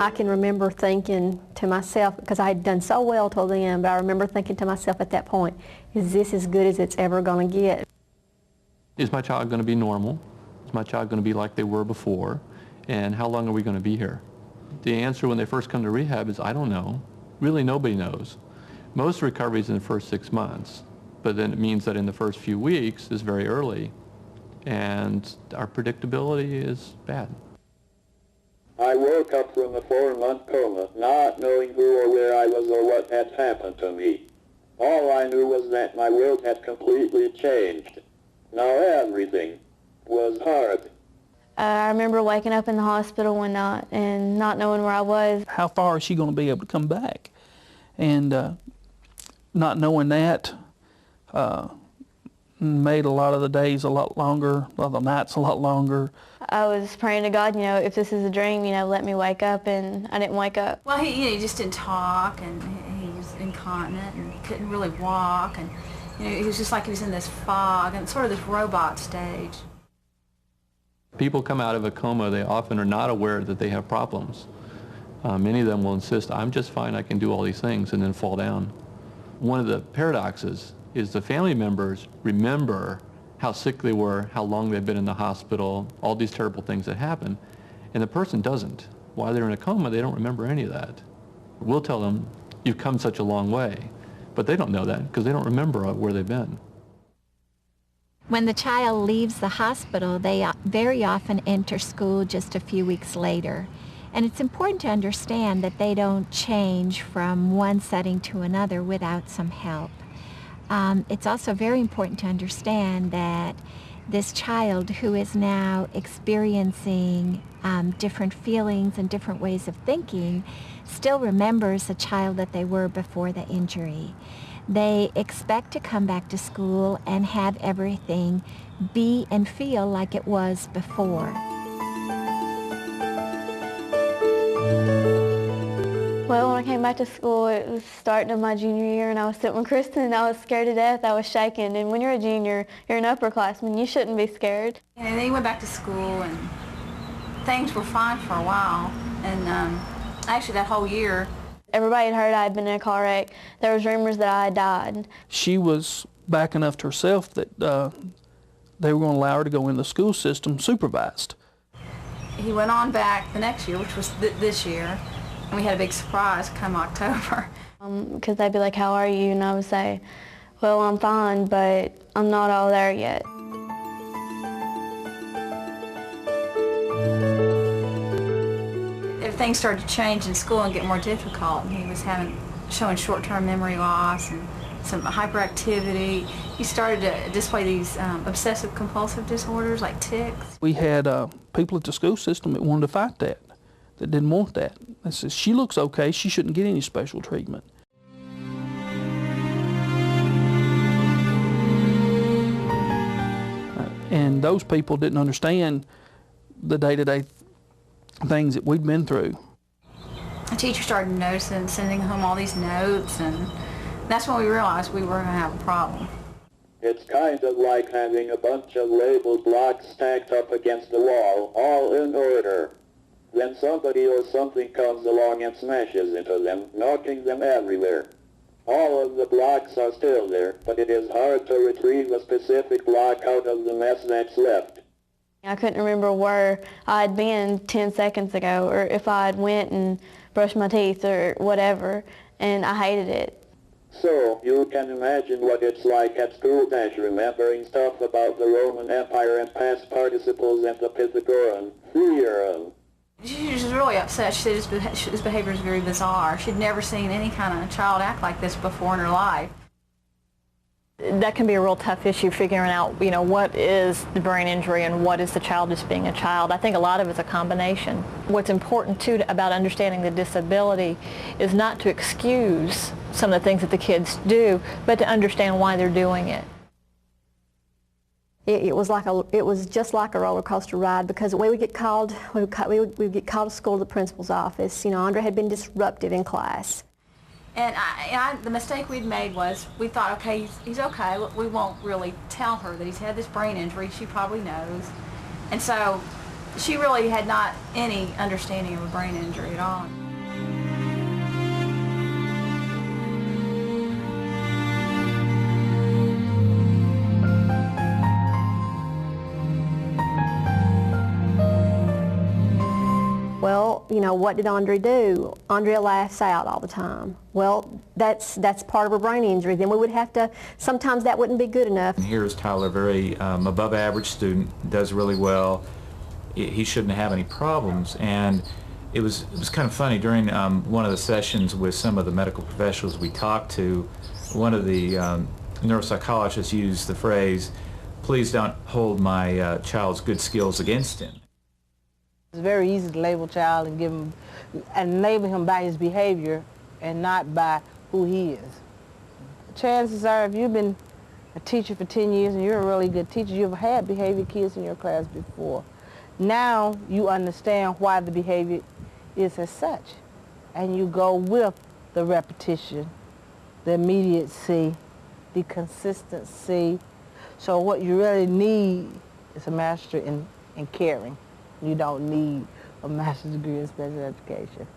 I can remember thinking to myself, because I had done so well till then, but I remember thinking to myself at that point, is this as good as it's ever going to get? Is my child going to be normal? Is my child going to be like they were before? And how long are we going to be here? The answer when they first come to rehab is, I don't know. Really, nobody knows. Most recovery is in the first 6 months, but then it means that in the first few weeks is very early, and our predictability is bad. I woke up from a 4-month coma, not knowing who or where I was or what had happened to me. All I knew was that my world had completely changed. Now everything was hard. I remember waking up in the hospital one night and not knowing where I was. How far is she going to be able to come back? And not knowing that made a lot of the days a lot longer, a lot of the nights a lot longer. I was praying to God, if this is a dream, let me wake up, and I didn't wake up. Well, he just didn't talk, and he was incontinent, and he couldn't really walk, and he was just like he was in this fog, and sort of this robot stage. People come out of a coma, they often are not aware that they have problems. Many of them will insist, I'm just fine, I can do all these things, and then fall down. One of the paradoxes is the family members remember how sick they were, how long they've been in the hospital, all these terrible things that happen, and the person doesn't. While they're in a coma, they don't remember any of that. We'll tell them, you've come such a long way, but they don't know that because they don't remember where they've been. When the child leaves the hospital, they very often enter school just a few weeks later. And it's important to understand that they don't change from one setting to another without some help. It's also very important to understand that this child who is now experiencing different feelings and different ways of thinking still remembers the child that they were before the injury. They expect to come back to school and have everything be and feel like it was before. Well, when I came back to school, it was starting of my junior year, and I was sitting with Kristen, and I was scared to death. I was shaking. And when you're a junior, you're an upperclassman, you shouldn't be scared. And then he went back to school, and things were fine for a while. And actually, that whole year, everybody had heard I had been in a car wreck. There was rumors that I had died. She was back enough to herself that they were going to allow her to go in the school system supervised. He went on back the next year, which was this year, and we had a big surprise come October. Because they'd be like, how are you? And I would say, well, I'm fine, but I'm not all there yet. Things started to change in school and get more difficult, and he was showing short-term memory loss and some hyperactivity. He started to display these obsessive-compulsive disorders like tics. We had people at the school system that wanted to fight that didn't want that. They said, she looks okay, she shouldn't get any special treatment. And those people didn't understand the day-to-day things that we'd been through. The teacher started noticing, sending home all these notes, and that's when we realized we were going to have a problem. It's kind of like having a bunch of labeled blocks stacked up against the wall, all in order. Then somebody or something comes along and smashes into them, knocking them everywhere. All of the blocks are still there, but it is hard to retrieve a specific block out of the mess that's left. I couldn't remember where I'd been 10 seconds ago, or if I'd went and brushed my teeth or whatever, and I hated it. So, you can imagine what it's like at school dash remembering stuff about the Roman Empire and past participles and the Pythagorean theorem. She was really upset. She said his behavior is very bizarre. She'd never seen any kind of child act like this before in her life. That can be a real tough issue, figuring out, what is the brain injury and what is the child just being a child. I think a lot of it's a combination. What's important, too, about understanding the disability is not to excuse some of the things that the kids do, but to understand why they're doing it. It was just like a roller coaster ride, because the way we get called, we would get called to school to the principal's office. Andre had been disruptive in class. And the mistake we'd made was we thought, okay, he's okay. We won't really tell her that he's had this brain injury. She probably knows. And so She really had not any understanding of a brain injury at all. Well, you know, what did Andrea do? Andrea laughs out all the time. Well, that's part of a brain injury. Then we would have to, sometimes that wouldn't be good enough. And here's Tyler, very above average student, does really well. He shouldn't have any problems. And it was kind of funny, during one of the sessions with some of the medical professionals we talked to, one of the neuropsychologists used the phrase, "Please don't hold my child's good skills against him." It's very easy to label a child and label him by his behavior and not by who he is. Chances are, if you've been a teacher for 10 years and you're a really good teacher, you've had behavior kids in your class before. Now you understand why the behavior is as such, and you go with the repetition, the immediacy, the consistency. So what you really need is a master in caring. You don't need a master's degree in special education.